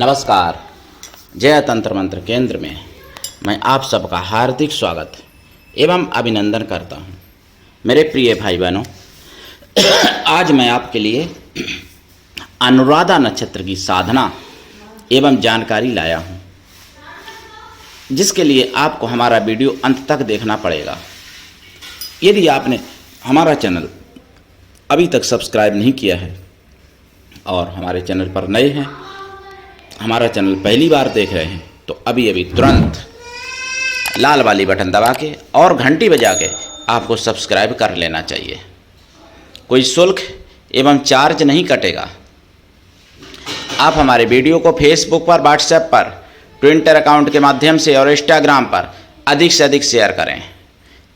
नमस्कार। जय तंत्र मंत्र केंद्र में मैं आप सबका हार्दिक स्वागत एवं अभिनंदन करता हूं। मेरे प्रिय भाई बहनों, आज मैं आपके लिए अनुराधा नक्षत्र की साधना एवं जानकारी लाया हूं, जिसके लिए आपको हमारा वीडियो अंत तक देखना पड़ेगा। यदि आपने हमारा चैनल अभी तक सब्सक्राइब नहीं किया है और हमारे चैनल पर नए हैं, हमारा चैनल पहली बार देख रहे हैं, तो अभी तुरंत लाल वाली बटन दबा के और घंटी बजा के आपको सब्सक्राइब कर लेना चाहिए। कोई शुल्क एवं चार्ज नहीं कटेगा। आप हमारे वीडियो को फेसबुक पर, व्हाट्सएप पर, ट्विटर अकाउंट के माध्यम से और इंस्टाग्राम पर अधिक से अधिक शेयर करें।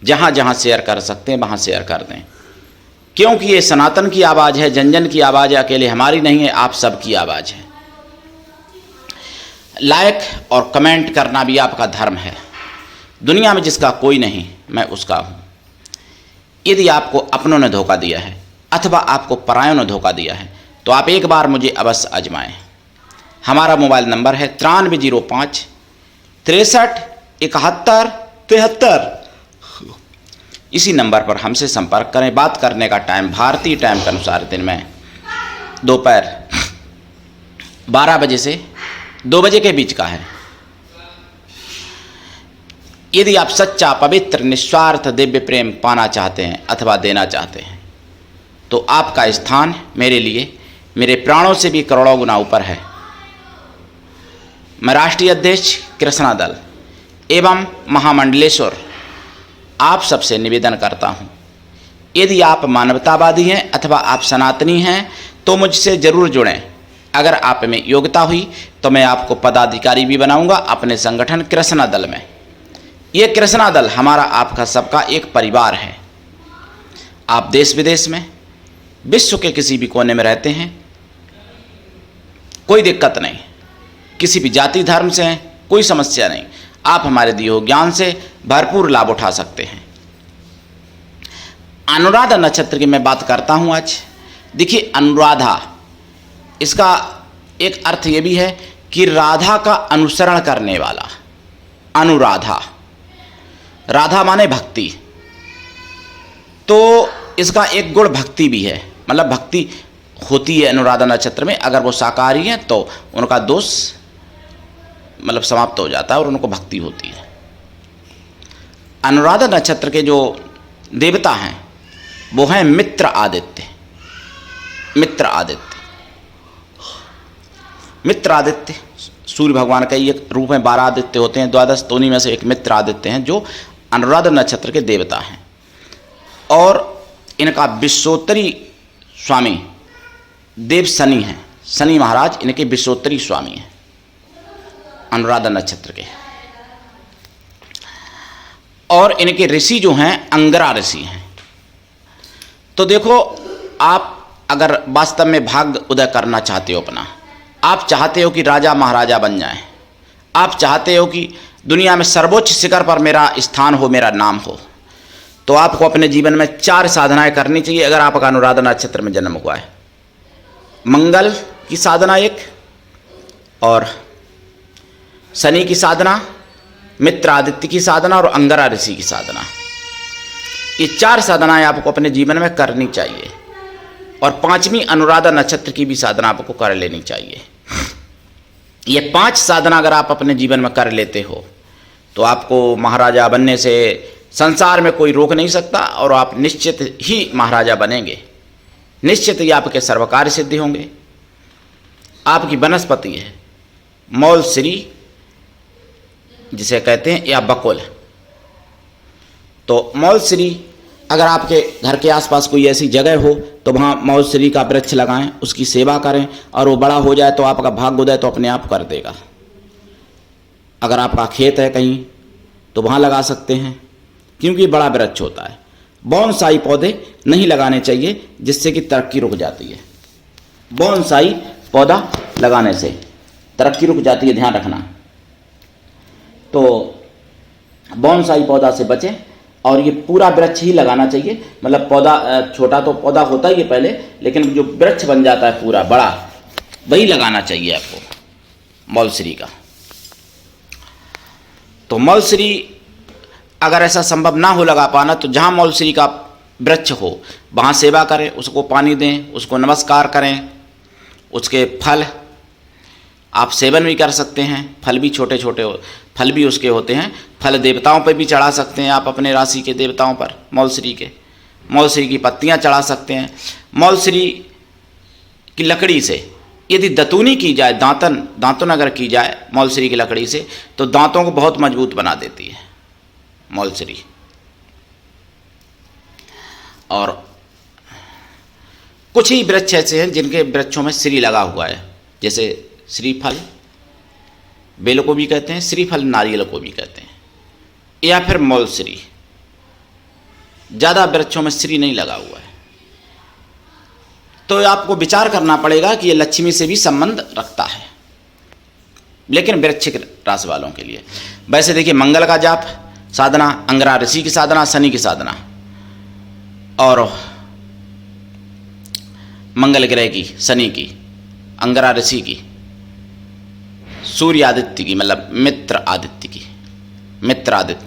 जहाँ जहाँ शेयर कर सकते हैं वहाँ शेयर कर दें, क्योंकि ये सनातन की आवाज़ है, जन जन की आवाज़ है, अकेले हमारी नहीं है, आप सबकी आवाज़ है। लाइक और कमेंट करना भी आपका धर्म है। दुनिया में जिसका कोई नहीं, मैं उसका हूँ। यदि आपको अपनों ने धोखा दिया है अथवा आपको परायों ने धोखा दिया है, तो आप एक बार मुझे अवश्य आजमाएं। हमारा मोबाइल नंबर है 9305 63 71 73। इसी नंबर पर हमसे संपर्क करें। बात करने का टाइम भारतीय टाइम के अनुसार दिन में दोपहर 12 बजे से 2 बजे के बीच का है। यदि आप सच्चा, पवित्र, निस्वार्थ दिव्य प्रेम पाना चाहते हैं अथवा देना चाहते हैं, तो आपका स्थान मेरे लिए मेरे प्राणों से भी करोड़ों गुना ऊपर है। मैं राष्ट्रीय अध्यक्ष कृष्णा दल एवं महामंडलेश्वर आप सबसे निवेदन करता हूं, यदि आप मानवतावादी हैं अथवा आप सनातनी हैं तो मुझसे जरूर जुड़ें। अगर आप में योग्यता हुई तो मैं आपको पदाधिकारी भी बनाऊंगा अपने संगठन कृष्णा दल में। ये कृष्णा दल हमारा, आपका, सबका एक परिवार है। आप देश विदेश में, विश्व के किसी भी कोने में रहते हैं, कोई दिक्कत नहीं। किसी भी जाति धर्म से हैं, कोई समस्या नहीं। आप हमारे दिए हुए ज्ञान से भरपूर लाभ उठा सकते हैं। अनुराधा नक्षत्र की मैं बात करता हूं आज। देखिए, अनुराधा, इसका एक अर्थ ये भी है कि राधा का अनुसरण करने वाला। अनुराधा, राधा माने भक्ति, तो इसका एक गुण भक्ति भी है। मतलब भक्ति होती है अनुराधा नक्षत्र में। अगर वो शाकाहारी हैं तो उनका दोष मतलब समाप्त हो जाता है और उनको भक्ति होती है। अनुराधा नक्षत्र के जो देवता हैं वो हैं मित्र आदित्य। मित्र आदित्य, मित्र आदित्य सूर्य भगवान का ही एक रूप है। 12 आदित्य होते हैं, 12, तो उन्हीं में से एक मित्र आदित्य हैं जो अनुराधा नक्षत्र के देवता हैं। और इनका विश्वोत्तरी स्वामी देव शनि हैं। शनि महाराज इनके विश्वोत्तरी स्वामी हैं अनुराधा नक्षत्र के। और इनके ऋषि जो हैं अंगरा ऋषि हैं। तो देखो, आप अगर वास्तव में भाग्य उदय करना चाहते हो अपना, आप चाहते हो कि राजा महाराजा बन जाएं, आप चाहते हो कि दुनिया में सर्वोच्च शिखर पर मेरा स्थान हो, मेरा नाम हो, तो आपको अपने जीवन में 4 साधनाएं करनी चाहिए अगर आपका अनुराधा नक्षत्र में जन्म हुआ है। मंगल की साधना एक, और शनि की साधना, मित्र आदित्य की साधना और अंगरा ऋषि की साधना। ये 4 साधनाएं आपको अपने जीवन में करनी चाहिए। और 5वीं अनुराधा नक्षत्र की भी साधना आपको कर लेनी चाहिए। ये 5 साधना अगर आप अपने जीवन में कर लेते हो तो आपको महाराजा बनने से संसार में कोई रोक नहीं सकता, और आप निश्चित ही महाराजा बनेंगे। निश्चित ही आपके सर्वकार्य सिद्धि होंगे। आपकी वनस्पति है मौलश्री जिसे कहते हैं, या बकुल। तो मौलश्री, अगर आपके घर के आसपास कोई ऐसी जगह हो तो वहाँ मौलश्री का वृक्ष लगाएं, उसकी सेवा करें, और वो बड़ा हो जाए तो आपका भाग्य उदय तो अपने आप कर देगा। अगर आपका खेत है कहीं तो वहाँ लगा सकते हैं, क्योंकि बड़ा वृक्ष होता है। बोनसाई पौधे नहीं लगाने चाहिए, जिससे कि तरक्की रुक जाती है। बोनसाई पौधा लगाने से तरक्की रुक जाती है, ध्यान रखना। तो बोनसाई पौधा से बचें, और ये पूरा वृक्ष ही लगाना चाहिए। मतलब पौधा छोटा तो पौधा होता ही है पहले, लेकिन जो वृक्ष बन जाता है पूरा बड़ा, वही लगाना चाहिए आपको। मौलश्री का। तो मौलश्री अगर ऐसा संभव ना हो लगा पाना तो जहाँ मौलश्री का वृक्ष हो वहाँ सेवा करें, उसको पानी दें, उसको नमस्कार करें। उसके फल आप सेवन भी कर सकते हैं, फल भी छोटे छोटे फल भी उसके होते हैं। फल देवताओं पर भी चढ़ा सकते हैं आप, अपने राशि के देवताओं पर मौलश्री की पत्तियां चढ़ा सकते हैं। मौलश्री की लकड़ी से यदि दतूनी की जाए, दांतन अगर की जाए मौलश्री की लकड़ी से, तो दांतों को बहुत मजबूत बना देती है मौलश्री। और कुछ ही वृक्ष ऐसे हैं जिनके वृक्षों में श्री लगा हुआ है, जैसे श्रीफल, बेल को भी कहते हैं, श्रीफल नारियल को भी कहते हैं, या फिर मौलश्री। ज़्यादा वृक्षों में श्री नहीं लगा हुआ है। तो आपको विचार करना पड़ेगा कि ये लक्ष्मी से भी संबंध रखता है, लेकिन वृश्चिक राशि वालों के लिए। वैसे देखिए, मंगल का जाप साधना, अंगरा ऋषि की साधना, शनि की साधना, और मंगल ग्रह की, शनि की, अंगरा ऋषि की, सूर्य आदित्य की, मतलब मित्र आदित्य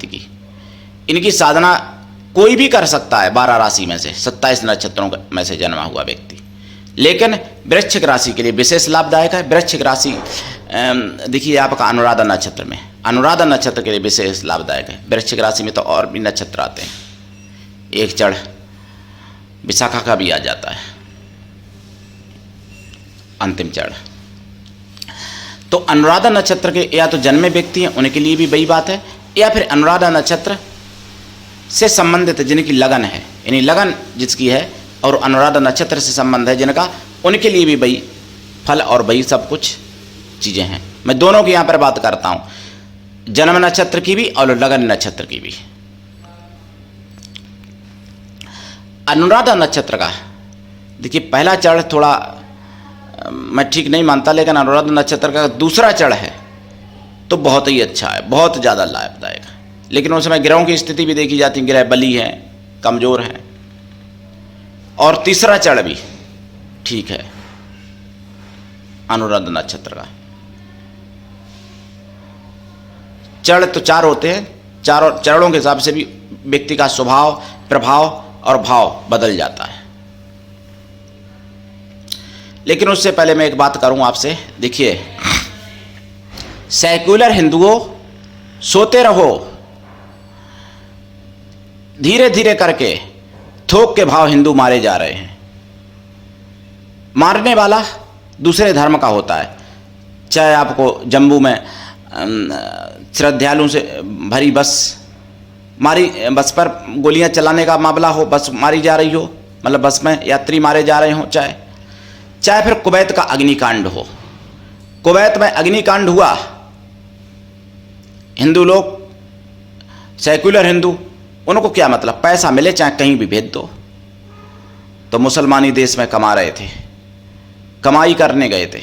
की, इनकी साधना कोई भी कर सकता है 12 राशि में से, 27 नक्षत्रों में से जन्मा हुआ व्यक्ति। लेकिन वृश्चिक राशि के लिए विशेष लाभदायक है। वृश्चिक राशि देखिए आपका अनुराधा नक्षत्र में, अनुराधा नक्षत्र के लिए विशेष लाभदायक है। वृश्चिक राशि में तो और भी नक्षत्र आते हैं, एक चढ़ विशाखा का भी आ जाता है, अंतिम चढ़। तो अनुराधा नक्षत्र के या तो जन्मे व्यक्ति हैं उनके लिए भी वही बात है, या फिर अनुराधा नक्षत्र से संबंधित जिनकी लगन है, यानी लगन जिसकी है और अनुराधा नक्षत्र से संबंध है जिनका, उनके लिए भी वही फल और वही सब कुछ चीज़ें हैं। मैं दोनों की यहाँ पर बात करता हूँ, जन्म नक्षत्र की भी और लगन नक्षत्र की भी। अनुराधा नक्षत्र का देखिए पहला चढ़ थोड़ा मैं ठीक नहीं मानता, लेकिन अनुराधा नक्षत्र का दूसरा चढ़ है तो बहुत ही अच्छा है, बहुत ज़्यादा लाभदायक है। लेकिन उस समय ग्रहों की स्थिति भी देखी जाती है, ग्रह बली हैं, कमज़ोर हैं। और तीसरा चढ़ भी ठीक है अनुराधा नक्षत्र का। चढ़ तो 4 होते हैं, चारों चरणों के हिसाब से भी व्यक्ति का स्वभाव, प्रभाव और भाव बदल जाता है। लेकिन उससे पहले मैं एक बात करूं आपसे। देखिए, सेक्युलर हिंदुओं सोते रहो, धीरे धीरे करके थोक के भाव हिंदू मारे जा रहे हैं। मारने वाला दूसरे धर्म का होता है, चाहे आपको जम्मू में श्रद्धालुओं से भरी बस बस पर गोलियां चलाने का मामला हो, बस मारी जा रही हो, मतलब बस में यात्री मारे जा रहे हो, चाहे फिर कुवैत का अग्निकांड हो। कुवैत में अग्निकांड हुआ, हिंदू लोग, सेक्युलर हिंदू, उनको क्या मतलब, पैसा मिले चाहे कहीं भी भेज दो। तो मुसलमानी देश में कमा रहे थे, कमाई करने गए थे,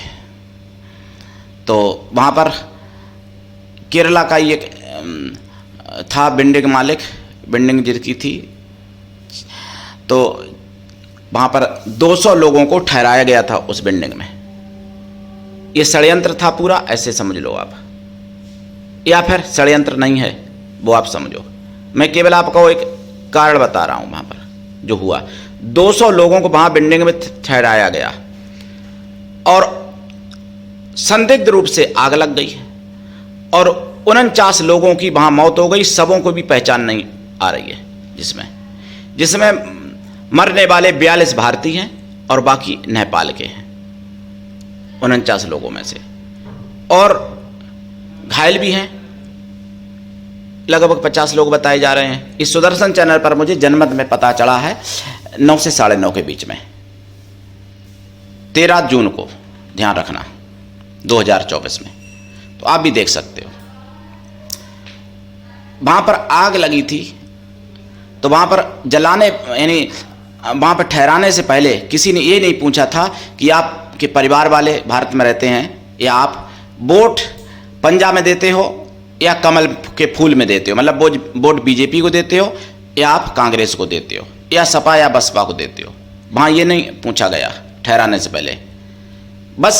तो वहाँ पर केरला का ही एक था बिल्डिंग मालिक, बिल्डिंग जिसकी थी, तो वहाँ पर 200 लोगों को ठहराया गया था उस बिल्डिंग में। ये षड्यंत्र था पूरा, ऐसे समझ लो आप, या फिर षड्यंत्र नहीं है वो आप समझो। मैं केवल आपको एक कारण बता रहा हूँ। वहाँ पर जो हुआ, 200 लोगों को वहाँ बिल्डिंग में ठहराया गया और संदिग्ध रूप से आग लग गई और 49 लोगों की वहाँ मौत हो गई। सबों को भी पहचान नहीं आ रही है, जिसमें मरने वाले 42 भारतीय हैं और बाकी नेपाल के हैं, 49 लोगों में से। और घायल भी हैं लगभग 50 लोग बताए जा रहे हैं। इस सुदर्शन चैनल पर मुझे जनमत में पता चला है 9 से 9:30 के बीच में, 13 जून को, ध्यान रखना, 2024 में। तो आप भी देख सकते हो। वहाँ पर आग लगी थी, तो वहाँ पर जलाने, यानी वहाँ पर ठहराने से पहले किसी ने ये नहीं पूछा था कि आपके परिवार वाले भारत में रहते हैं, या आप वोट पंजा में देते हो या कमल के फूल में देते हो, मतलब वोट बीजेपी को देते हो या आप कांग्रेस को देते हो या सपा या बसपा को देते हो। वहाँ ये नहीं पूछा गया ठहराने से पहले। बस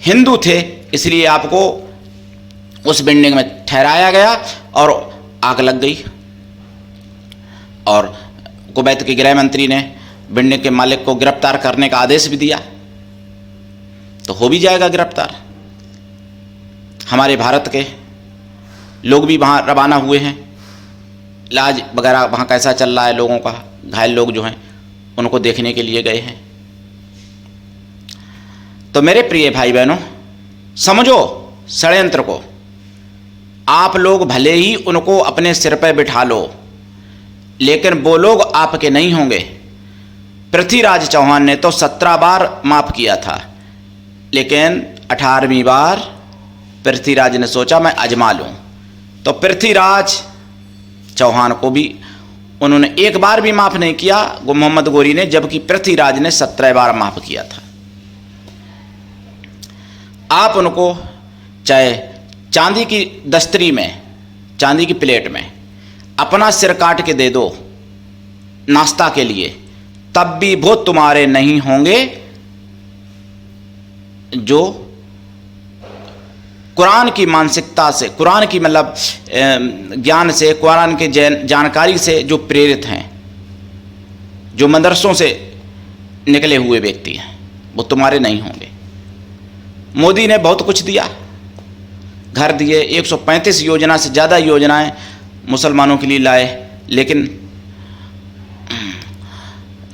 हिंदू थे इसलिए आपको उस बिल्डिंग में ठहराया गया और आग लग गई। और कुवैत के गृह मंत्री ने बिल्डिंग के मालिक को गिरफ्तार करने का आदेश भी दिया, तो हो भी जाएगा गिरफ्तार। हमारे भारत के लोग भी वहाँ रवाना हुए हैं। इलाज वगैरह वहाँ कैसा चल रहा है लोगों का, घायल लोग जो हैं उनको देखने के लिए गए हैं। तो मेरे प्रिय भाई बहनों, समझो षड्यंत्र को। आप लोग भले ही उनको अपने सिर पर बिठा लो, लेकिन वो लोग आपके नहीं होंगे। पृथ्वीराज चौहान ने तो 17 बार माफ किया था, लेकिन 18वीं बार पृथ्वीराज ने सोचा मैं आजमा लूं, तो पृथ्वीराज चौहान को भी उन्होंने एक बार भी माफ नहीं किया मोहम्मद गोरी ने, जबकि पृथ्वीराज ने 17 बार माफ किया था। आप उनको चाहे चांदी की दस्तरी में, चांदी की प्लेट में अपना सिर काट के दे दो नाश्ता के लिए, तब भी वो तुम्हारे नहीं होंगे जो कुरान की मानसिकता से, कुरान की मतलब ज्ञान से, कुरान के जानकारी से जो प्रेरित हैं, जो मदरसों से निकले हुए व्यक्ति हैं, वो तुम्हारे नहीं होंगे। मोदी ने बहुत कुछ दिया, घर दिए, 135 योजना से ज़्यादा योजनाएं मुसलमानों के लिए लाए, लेकिन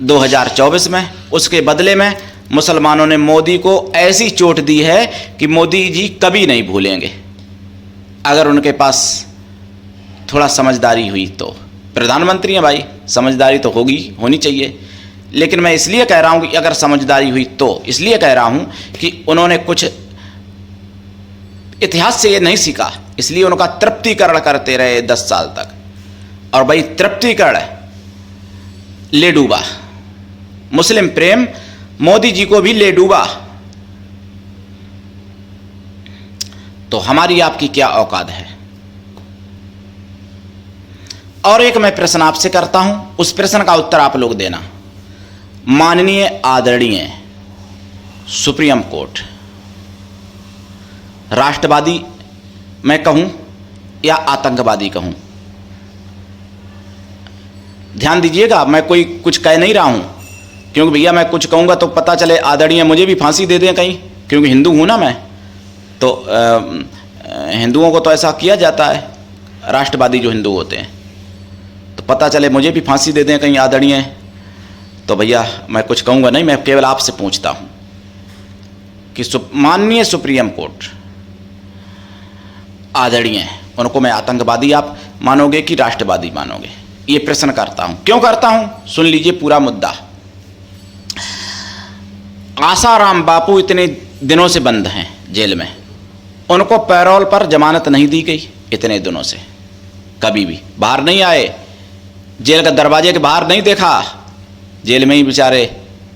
2024 में उसके बदले में मुसलमानों ने मोदी को ऐसी चोट दी है कि मोदी जी कभी नहीं भूलेंगे, अगर उनके पास थोड़ा समझदारी हुई तो। प्रधानमंत्री हैं भाई, समझदारी तो होनी चाहिए, लेकिन मैं इसलिए कह रहा हूं कि अगर समझदारी हुई तो, इसलिए कह रहा हूं कि उन्होंने कुछ इतिहास से ये नहीं सीखा, इसलिए उनका तृप्तिकरण करते रहे 10 साल तक। और भाई तृप्तिकरण ले डूबा, मुस्लिम प्रेम मोदी जी को भी ले डूबा। तो हमारी आपकी क्या औकात है? और एक मैं प्रश्न आपसे करता हूं, उस प्रश्न का उत्तर आप लोग देना। माननीय आदरणीय सुप्रीम कोर्ट, राष्ट्रवादी मैं कहूं या आतंकवादी कहूं, ध्यान दीजिएगा, मैं कोई कुछ कह नहीं रहा हूं, क्योंकि भैया मैं कुछ कहूंगा तो पता चले आदरणीय मुझे भी फांसी दे दें कहीं, क्योंकि हिंदू हूं ना मैं, तो हिंदुओं को तो ऐसा किया जाता है, राष्ट्रवादी जो हिंदू होते हैं, तो पता चले मुझे भी फांसी दे दें कहीं आदरणीय। तो भैया मैं कुछ कहूंगा नहीं, मैं केवल आपसे पूछता हूं कि माननीय सुप्रीम कोर्ट आदरणीय, उनको मैं आतंकवादी आप मानोगे कि राष्ट्रवादी मानोगे? ये प्रश्न करता हूं। क्यों करता हूं? सुन लीजिए पूरा मुद्दा। आसाराम बापू इतने दिनों से बंद हैं जेल में, उनको पैरोल पर जमानत नहीं दी गई इतने दिनों से, कभी भी बाहर नहीं आए, जेल का दरवाजे के बाहर नहीं देखा, जेल में ही बेचारे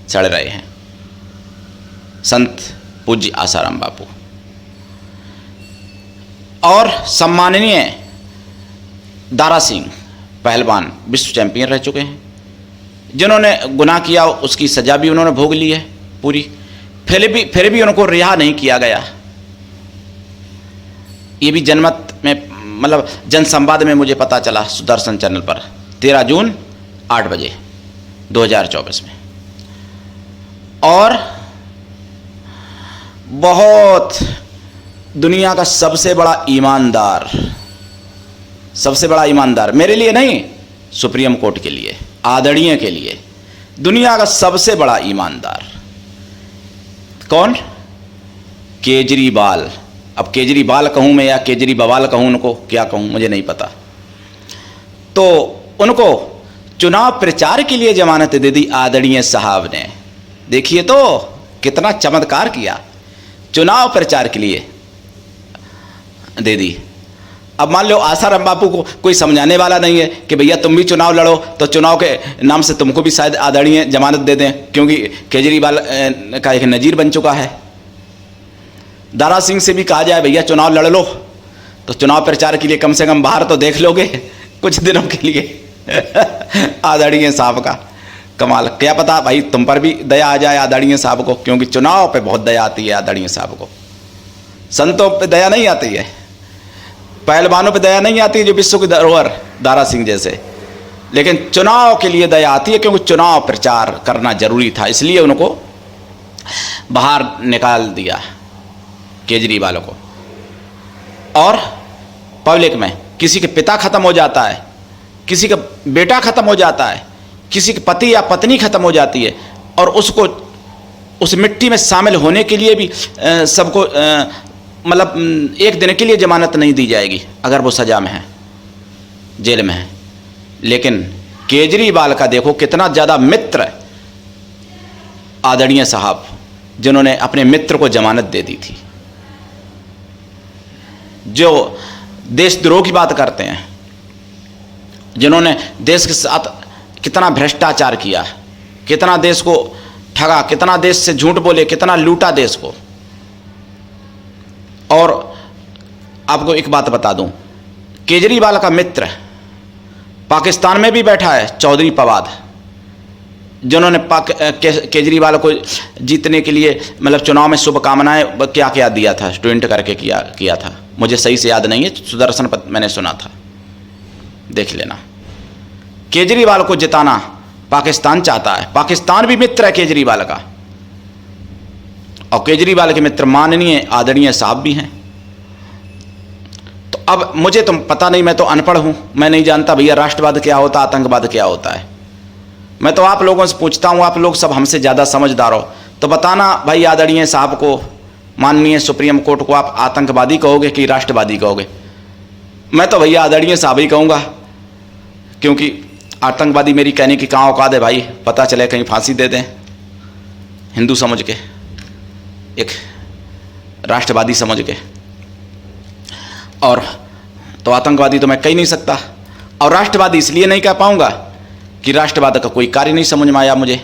सड़ रहे हैं। संत पूज्य आसाराम बापू और सम्माननीय दारा सिंह पहलवान विश्व चैंपियन रह चुके हैं, जिन्होंने गुनाह किया उसकी सजा भी उन्होंने भोग ली है पूरी, फिर भी उनको रिहा नहीं किया गया। ये भी जनमत में मतलब जनसंवाद में मुझे पता चला, सुदर्शन चैनल पर 13 जून 8 बजे 2024 में। और बहुत दुनिया का सबसे बड़ा ईमानदार, सबसे बड़ा ईमानदार मेरे लिए नहीं, सुप्रीम कोर्ट के लिए, आदरणीय के लिए, दुनिया का सबसे बड़ा ईमानदार कौन? केजरीवाल। अब केजरीवाल कहूं मैं या केजरीवाल कहूं, उनको क्या कहूं मुझे नहीं पता। तो उनको चुनाव प्रचार के लिए जमानत दे दी आदरणीय साहब ने। देखिए तो कितना चमत्कार किया, चुनाव प्रचार के लिए दे दी। अब मान लो आसाराम बापू को कोई समझाने वाला नहीं है कि भैया तुम भी चुनाव लड़ो, तो चुनाव के नाम से तुमको भी शायद आदरणीय जमानत दे दें, क्योंकि केजरीवाल का एक नज़ीर बन चुका है। दारा सिंह से भी कहा जाए भैया चुनाव लड़ लो, तो चुनाव प्रचार के लिए कम से कम बाहर तो देख लोगे कुछ दिनों के लिए। आदरणीय साहब का कमाल, क्या पता भाई तुम पर भी दया आ जाए आदरणीय साहब को, क्योंकि चुनाव पे बहुत दया आती है आदरणीय साहब को। संतों पे दया नहीं आती है, पहलवानों पे दया नहीं आती है जो विश्व की धरोहर दारा सिंह जैसे, लेकिन चुनाव के लिए दया आती है, क्योंकि चुनाव प्रचार करना जरूरी था, इसलिए उनको बाहर निकाल दिया केजरीवाल को। और पब्लिक में किसी के पिता खत्म हो जाता है, किसी का बेटा खत्म हो जाता है, किसी के पति या पत्नी खत्म हो जाती है, और उसको उस मिट्टी में शामिल होने के लिए भी सबको मतलब एक दिन के लिए जमानत नहीं दी जाएगी अगर वो सजा में है, जेल में है। लेकिन केजरीवाल का देखो कितना ज़्यादा मित्र आदरणीय साहब, जिन्होंने अपने मित्र को जमानत दे दी थी, जो देशद्रोह की बात करते हैं, जिन्होंने देश के साथ कितना भ्रष्टाचार किया, कितना देश को ठगा, कितना देश से झूठ बोले, कितना लूटा देश को। और आपको एक बात बता दूं, केजरीवाल का मित्र पाकिस्तान में भी बैठा है, चौधरी फवाद, जिन्होंने केजरीवाल को जीतने के लिए मतलब चुनाव में शुभकामनाएं क्या क्या दिया था, ट्वीट करके किया था, मुझे सही से याद नहीं है, सुदर्शन पर मैंने सुना था, देख लेना। केजरीवाल को जिताना पाकिस्तान चाहता है, पाकिस्तान भी मित्र है केजरीवाल का, और केजरीवाल के मित्र माननीय आदरणीय साहब भी हैं। तो अब मुझे तो पता नहीं, मैं तो अनपढ़ हूं, मैं नहीं जानता भैया राष्ट्रवाद क्या होता, आतंकवाद क्या होता है। मैं तो आप लोगों से पूछता हूं, आप लोग सब हमसे ज़्यादा समझदार हो, तो बताना भाई आदरणीय साहब को, माननीय सुप्रीम कोर्ट को आप आतंकवादी कहोगे कि राष्ट्रवादी कहोगे? मैं तो भैया आदरणीय साहब ही कहूँगा, क्योंकि आतंकवादी मेरी कहने की कहाँ औकात है भाई, पता चले कहीं फांसी दे दें हिंदू समझ के, एक राष्ट्रवादी समझ के। और तो आतंकवादी तो मैं कह नहीं सकता, और राष्ट्रवादी इसलिए नहीं कह पाऊंगा कि राष्ट्रवाद का कोई कार्य नहीं समझ में आया मुझे।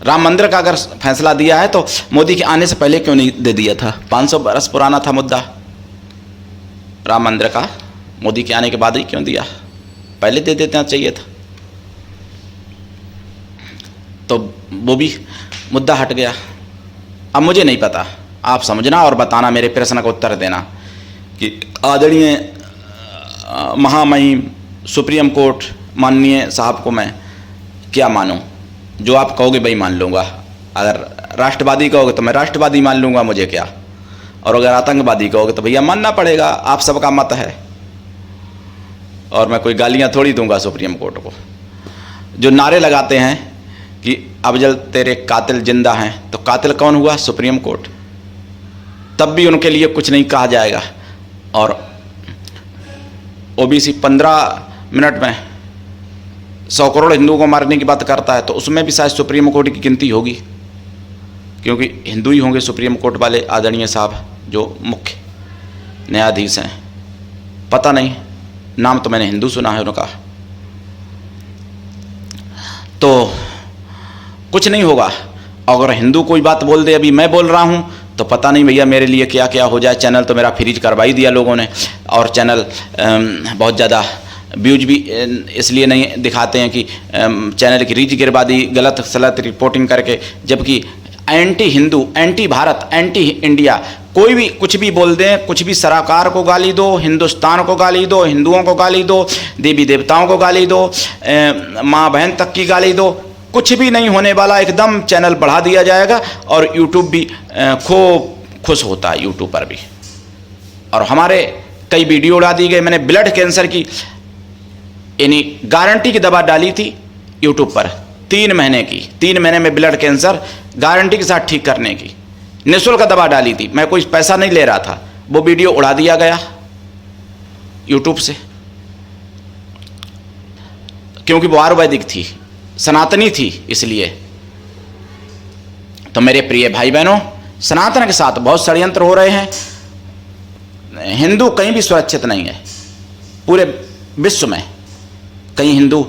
राम मंदिर का अगर फैसला दिया है तो मोदी के आने से पहले क्यों नहीं दे दिया था? 500 बरस पुराना था मुद्दा राम मंदिर का, मोदी के आने के बाद ही क्यों दिया? पहले दे देना चाहिए था, तो वो भी मुद्दा हट गया। अब मुझे नहीं पता, आप समझना और बताना, मेरे प्रश्न का उत्तर देना कि आदरणीय महामहिम सुप्रीम कोर्ट माननीय साहब को मैं क्या मानूं? जो आप कहोगे भाई मान लूँगा, अगर राष्ट्रवादी कहोगे तो मैं राष्ट्रवादी मान लूँगा, मुझे क्या, और अगर आतंकवादी कहोगे तो भैया मानना पड़ेगा, आप सबका मत है, और मैं कोई गालियाँ थोड़ी दूंगा सुप्रीम कोर्ट को। जो नारे लगाते हैं कि अफजल तेरे कातिल जिंदा हैं, तो कातिल कौन हुआ? Supreme court. तब भी उनके लिए कुछ नहीं कहा जाएगा। और ओबीसी 15 मिनट में 100 करोड़ हिंदुओं को मारने की बात करता है, तो उसमें भी शायद सुप्रीम कोर्ट की गिनती होगी, क्योंकि हिंदू ही होंगे सुप्रीम कोर्ट वाले आदरणीय साहब जो मुख्य न्यायाधीश हैं। पता नहीं, नाम तो मैंने हिंदू सुना है उनका। तो कुछ नहीं होगा। अगर हिंदू कोई बात बोल दे, अभी मैं बोल रहा हूं, तो पता नहीं भैया मेरे लिए क्या क्या हो जाए। चैनल तो मेरा फ्रीज करवा ही दिया लोगों ने, और चैनल बहुत ज़्यादा व्यूज भी इसलिए नहीं दिखाते हैं कि चैनल की रीच गिरवा दी गलत सलत रिपोर्टिंग करके, जबकि anti Hindu, anti Bharat, anti India कोई भी कुछ भी बोल दें, कुछ भी सरकार को गाली दो, हिंदुस्तान को गाली दो, हिंदुओं को गाली दो, देवी देवताओं को गाली दो, माँ बहन तक की गाली दो, कुछ भी नहीं होने वाला। एकदम चैनल बढ़ा दिया जाएगा, और यूट्यूब भी खूब खुश होता है, यूट्यूब पर भी। और हमारे कई वीडियो उड़ा दी गई। मैंने ब्लड कैंसर की यानी गारंटी की दवा डाली थी यूट्यूब पर 3 महीने की, 3 महीने में ब्लड कैंसर गारंटी के साथ ठीक करने की निःशुल्क दवा डाली थी। मैं कोई पैसा नहीं ले रहा था, वो वीडियो उड़ा दिया गया यूट्यूब से, क्योंकि वो आयुर्वेदिक थी, सनातनी थी, इसलिए। तो मेरे प्रिय भाई बहनों, सनातन के साथ बहुत षड्यंत्र हो रहे हैं। हिंदू कहीं भी सुरक्षित नहीं है पूरे विश्व में। कहीं हिंदू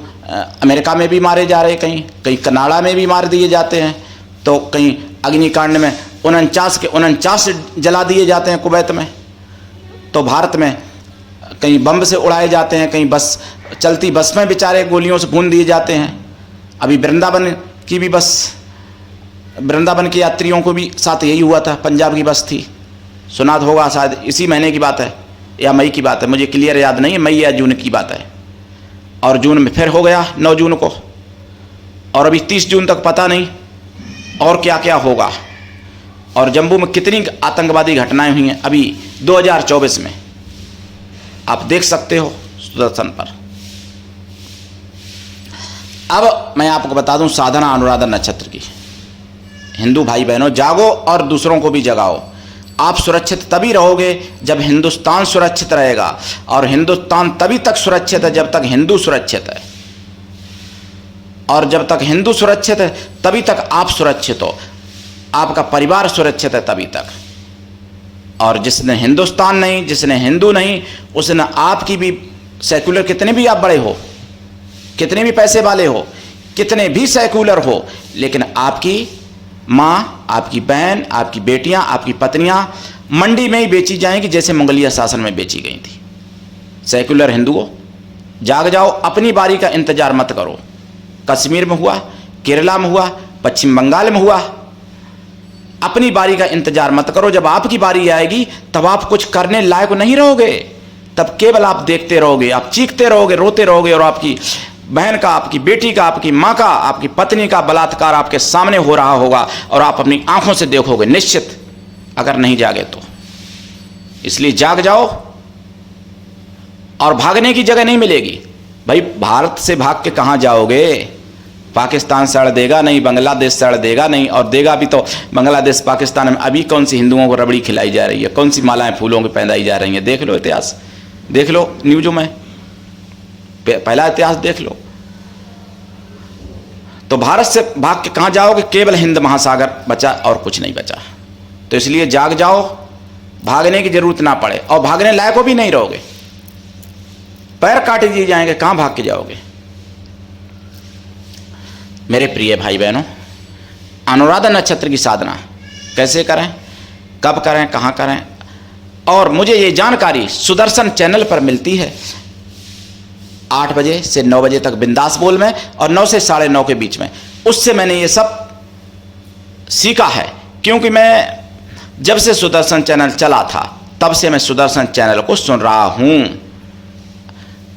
अमेरिका में भी मारे जा रहे हैं, कहीं कनाडा में भी मार दिए जाते हैं, तो कहीं अग्निकांड में 49 के 49 जला दिए जाते हैं कुवैत में। तो भारत में कहीं बम से उड़ाए जाते हैं, कहीं बस चलती बस में बेचारे गोलियों से भून दिए जाते हैं। अभी वृंदावन की भी बस वृंदावन के यात्रियों को भी साथ यही हुआ था, पंजाब की बस थी, सुना होगा शायद, इसी महीने की बात है या मई की बात है, मुझे क्लियर याद नहीं है, मई या जून की बात है। और जून में फिर हो गया 9 जून को, और अभी 30 जून तक पता नहीं और क्या क्या होगा। और जम्मू में कितनी आतंकवादी घटनाएं हुई हैं अभी 2024 में, आप देख सकते हो सुदर्शन पर। अब मैं आपको बता दूं साधना अनुराधा नक्षत्र की। हिंदू भाई बहनों, जागो और दूसरों को भी जगाओ। आप सुरक्षित तभी रहोगे जब हिंदुस्तान सुरक्षित रहेगा, और हिंदुस्तान तभी तक सुरक्षित है जब तक हिंदू सुरक्षित है, और जब तक हिंदू सुरक्षित है तभी तक आप सुरक्षित हो, आपका परिवार सुरक्षित है तभी तक। और जिसने हिंदुस्तान नहीं, जिसने हिंदू नहीं, उसने आपकी भी सेकुलर, कितने भी आप बड़े हो, कितने भी पैसे वाले हो, कितने भी सेकुलर हो, लेकिन आपकी माँ, आपकी बहन, आपकी बेटियां, आपकी पत्नियां मंडी में ही बेची जाएंगी जैसे मुगलिया शासन में बेची गई थी। सेकुलर हिंदुओं, जाग जाओ, अपनी बारी का इंतजार मत करो। कश्मीर में हुआ, केरला में हुआ, पश्चिम बंगाल में हुआ, अपनी बारी का इंतजार मत करो। जब आपकी बारी आएगी तब आप कुछ करने लायक नहीं रहोगे, तब केवल आप देखते रहोगे, आप चीखते रहोगे, रोते रहोगे, और आपकी बहन का, आपकी बेटी का, आपकी माँ का, आपकी पत्नी का बलात्कार आपके सामने हो रहा होगा, और आप अपनी आंखों से देखोगे निश्चित, अगर नहीं जागे तो। इसलिए जाग जाओ, और भागने की जगह नहीं मिलेगी भाई। भारत से भाग के कहाँ जाओगे? पाकिस्तान सड़ देगा नहीं, बांग्लादेश सड़ देगा नहीं, और देगा भी तो बांग्लादेश पाकिस्तान में अभी कौन सी हिंदुओं को रबड़ी खिलाई जा रही है, कौन सी मालाएं फूलों की पहनाई जा रही हैं। देख लो इतिहास, देख लो न्यूज़ों में, पहला इतिहास देख लो। तो भारत से भाग के कहाँ जाओगे? केवल हिंद महासागर बचा और कुछ नहीं बचा। तो इसलिए जाग जाओ, भागने की जरूरत ना पड़े, और भागने लायक भी नहीं रहोगे, पैर काट दिए जाएंगे, कहाँ भाग के जाओगे? मेरे प्रिय भाई बहनों, अनुराधा नक्षत्र की साधना कैसे करें, कब करें, कहाँ करें, और मुझे ये जानकारी सुदर्शन चैनल पर मिलती है 8 बजे से 9 बजे तक बिंदास बोल में, और 9 से 9:30 के बीच में। उससे मैंने ये सब सीखा है, क्योंकि मैं जब से सुदर्शन चैनल चला था तब से मैं सुदर्शन चैनल को सुन रहा हूँ,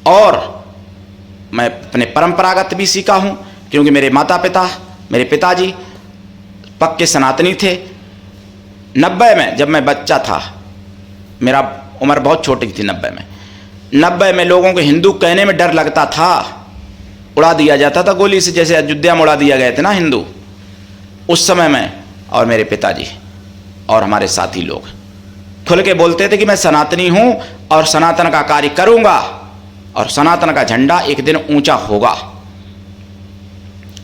और मैं अपने परंपरागत भी सीखा हूँ, क्योंकि मेरे माता पिता, मेरे पिताजी पक्के सनातनी थे। 90 में जब मैं बच्चा था, मेरा उम्र बहुत छोटी थी 90 में लोगों को हिंदू कहने में डर लगता था, उड़ा दिया जाता था गोली से, जैसे अयोध्या में उड़ा दिया गए थे ना हिंदू। उस समय में और मेरे पिताजी और हमारे साथी लोग खुल के बोलते थे कि मैं सनातनी हूँ और सनातन का कार्य करूँगा, और सनातन का झंडा एक दिन ऊंचा होगा।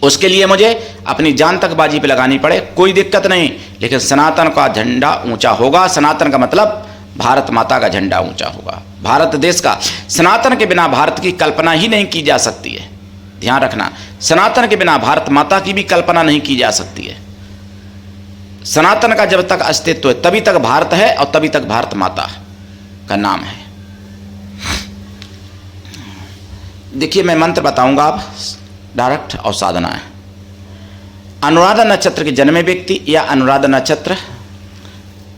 उसके लिए मुझे अपनी जान तक बाजी पे लगानी पड़े, कोई दिक्कत नहीं, लेकिन सनातन का झंडा ऊंचा होगा। सनातन का मतलब भारत माता का झंडा ऊंचा होगा, भारत देश का। सनातन के बिना भारत की कल्पना ही नहीं की जा सकती है, ध्यान रखना। सनातन के बिना भारत माता की भी कल्पना नहीं की जा सकती है। सनातन का जब तक अस्तित्व है तभी तक भारत है, और तभी तक भारत माता का नाम है। देखिए मैं मंत्र बताऊंगा आप डायरेक्ट, और साधना है। अनुराधा नक्षत्र के जन्मे व्यक्ति या अनुराधा नक्षत्र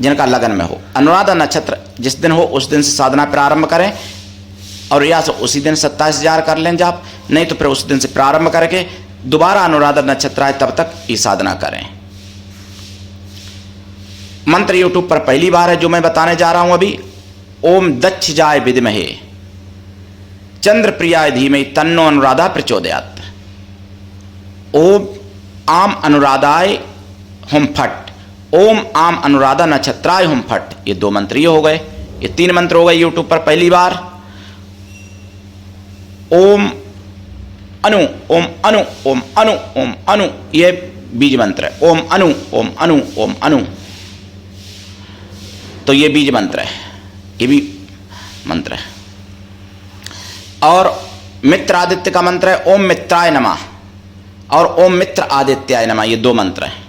जिनका लगन में हो, अनुराधा नक्षत्र जिस दिन हो उस दिन से साधना प्रारंभ करें, और या तो उसी दिन 27,000 कर लें जाप, नहीं तो फिर उस दिन से प्रारंभ करके दोबारा अनुराधा नक्षत्र आए तब तक ये साधना करें। मंत्र यूट्यूब पर पहली बार है जो मैं बताने जा रहा हूं अभी। ओम दक्ष जाय विद्महे चंद्र प्रियाय धीमहि तन्नो अनुराधा प्रचोदयात्। ओम आम अनुराधाय हुम फट, ओम आम अनुराधा नक्षत्राय हुम फट। ये 2 मंत्र ये हो गए, ये 3 मंत्र हो गए यूट्यूब पर पहली बार। ओम अनु, ओम अनु, ओम अनु, ओम अनु, ये बीज मंत्र है। ओम अनु, ओम अनु, ओम अनु, तो ये बीज मंत्र है, ये भी मंत्र है। और मित्र आदित्य का मंत्र है ओम मित्राय नमः, और ओम मित्र आदित्याय नमः, ये 2 मंत्र हैं।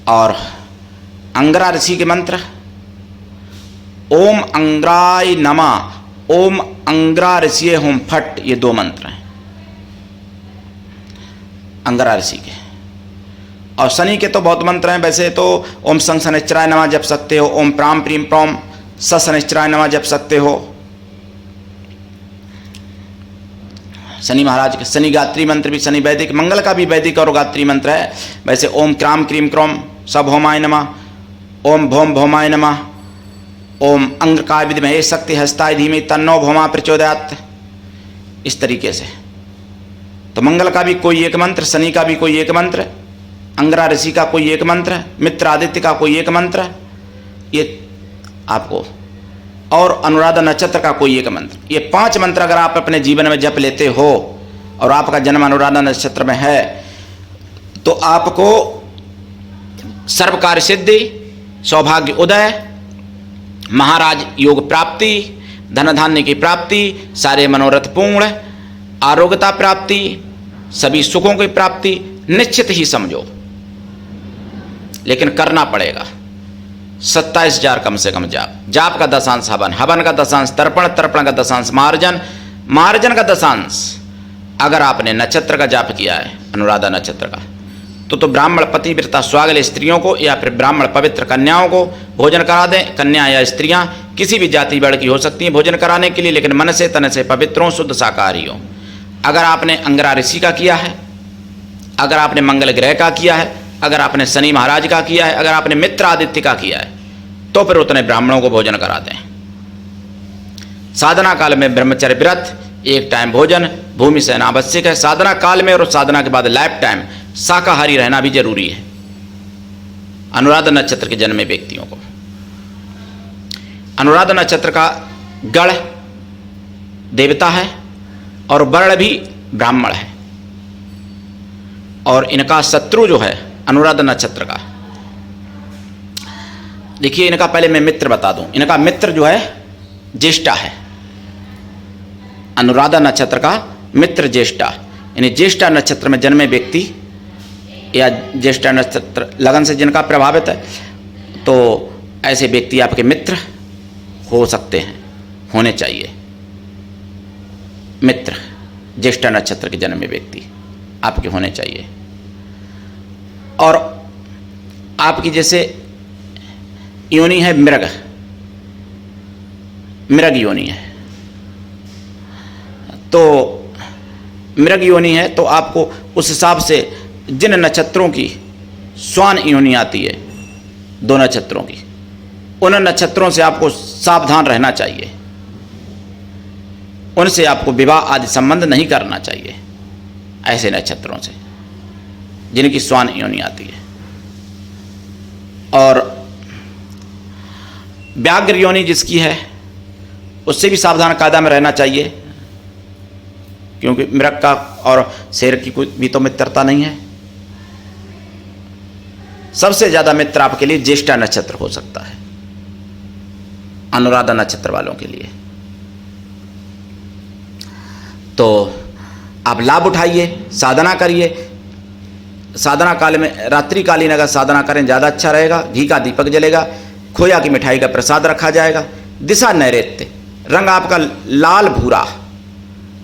और अंगरा ऋषि के मंत्र ओम अंग्राय नमः, ओम अंग्रा ऋषि हुम फट, ये 2 मंत्र हैं अंगरा ऋषि के। और शनि के तो बहुत मंत्र हैं। वैसे तो ओम संग शनिश्चराय नमः जप सकते हो, ओम प्राम प्रीम प्रौम स शनिश्चराय नमः जप सकते हो। शनि महाराज के शनि गायत्री मंत्र भी, शनि वैदिक, मंगल का भी वैदिक और गायत्री मंत्र है। वैसे ओम क्राम क्रीम क्रौम सभौमाय नमः, ओम भौम भौमाय नमः, ओम अंगकाय विद्महे शक्ति हस्ताय धीमहि तन्नो भौमा प्रचोदयात्, इस तरीके से। तो मंगल का भी कोई एक मंत्र, शनि का भी कोई एक मंत्र, अंगरा ऋषि का कोई एक मंत्र, मित्र आदित्य का कोई एक मंत्र, ये आपको, और अनुराधा नक्षत्र का कोई एक मंत्र। ये 5 मंत्र अगर आप अपने जीवन में जप लेते हो और आपका जन्म अनुराधा नक्षत्र में है तो आपको सर्व कार्य सिद्धि, सौभाग्य उदय, महाराज योग प्राप्ति, धन धान्य की प्राप्ति, सारे मनोरथ पूर्ण, आरोग्यता प्राप्ति, सभी सुखों की प्राप्ति निश्चित ही समझो। लेकिन करना पड़ेगा। 27,000 कम से कम जाप, जाप का दशांश हवन, हवन का दशांश तर्पण, तर्पण का दशांश मार्जन, मार्जन का दशांश अगर आपने नक्षत्र का जाप किया है, अनुराधा नक्षत्र का, तो ब्राह्मण पतिव्रता स्वागल स्त्रियों को या फिर ब्राह्मण पवित्र कन्याओं को भोजन करा दें। कन्या या स्त्रियां किसी भी जाति वर्ग की हो सकती हैं भोजन कराने के लिए, लेकिन मन से तन से पवित्र हों, शुद्ध शाकाहारी हों। अगर आपने अंगरा ऋषि का किया है, अगर आपने मंगल ग्रह का किया है, अगर आपने शनि महाराज का किया है, अगर आपने मित्र आदित्य का किया है, तो फिर उतने ब्राह्मणों को भोजन करा दें। साधना काल में ब्रह्मचर्य व्रत, एक टाइम भोजन, भूमि शयन आवश्यक है। साधना काल में और साधना के बाद लाइफ टाइम शाकाहारी रहना भी जरूरी है अनुराधा नक्षत्र के जन्मे व्यक्तियों को। अनुराधा नक्षत्र का गण देवता है और वर्ण भी ब्राह्मण है, और इनका शत्रु जो है अनुराधा नक्षत्र का, देखिए इनका पहले मैं मित्र बता दूं। इनका मित्र जो है ज्येष्ठा है, अनुराधा नक्षत्र का मित्र ज्येष्ठा। यानी ज्येष्ठा नक्षत्र में जन्मे व्यक्ति या ज्येष्ठा नक्षत्र लगन से जिनका प्रभावित है, तो ऐसे व्यक्ति आपके मित्र हो सकते हैं, होने चाहिए। मित्र ज्येष्ठा नक्षत्र के जन्मे व्यक्ति आपके होने चाहिए। और आपकी जैसे योनि है मृग, मृग योनि है, तो मृग योनि है तो आपको उस हिसाब से जिन नक्षत्रों की स्वान योनि आती है, 2 नक्षत्रों की, उन नक्षत्रों से आपको सावधान रहना चाहिए। उनसे आपको विवाह आदि संबंध नहीं करना चाहिए, ऐसे नक्षत्रों से जिनकी स्वान योनि आती है। और व्याघ्र योनि जिसकी है उससे भी सावधान कायदा में रहना चाहिए, क्योंकि मृग का और शेर की कोई भी तो मित्रता नहीं है। सबसे ज्यादा मित्र आपके लिए ज्येष्ठा नक्षत्र हो सकता है, अनुराधा नक्षत्र वालों के लिए। तो आप लाभ उठाइए, साधना करिए। साधना काल में रात्रिकालीन अगर साधना करें ज़्यादा अच्छा रहेगा। घी का दीपक जलेगा, खोया की मिठाई का प्रसाद रखा जाएगा। दिशा नैऋत्य, रंग आपका लाल भूरा।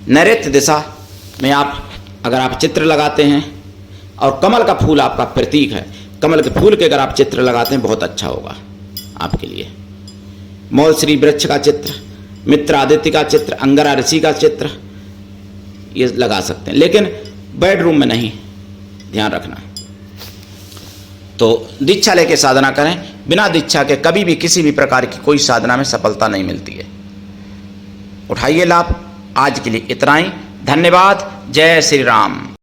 नैऋत्य दिशा में आप अगर आप चित्र लगाते हैं, और कमल का फूल आपका प्रतीक है, कमल के फूल के अगर आप चित्र लगाते हैं बहुत अच्छा होगा आपके लिए। मौलश्री वृक्ष का चित्र, मित्र आदित्य का चित्र, अंगरा ऋषि का चित्र ये लगा सकते हैं, लेकिन बेडरूम में नहीं, ध्यान रखना। तो दीक्षा लेके साधना करें। बिना दीक्षा के कभी भी किसी भी प्रकार की कोई साधना में सफलता नहीं मिलती है। उठाइए लाभ। आज के लिए इतना ही। धन्यवाद। जय श्री राम।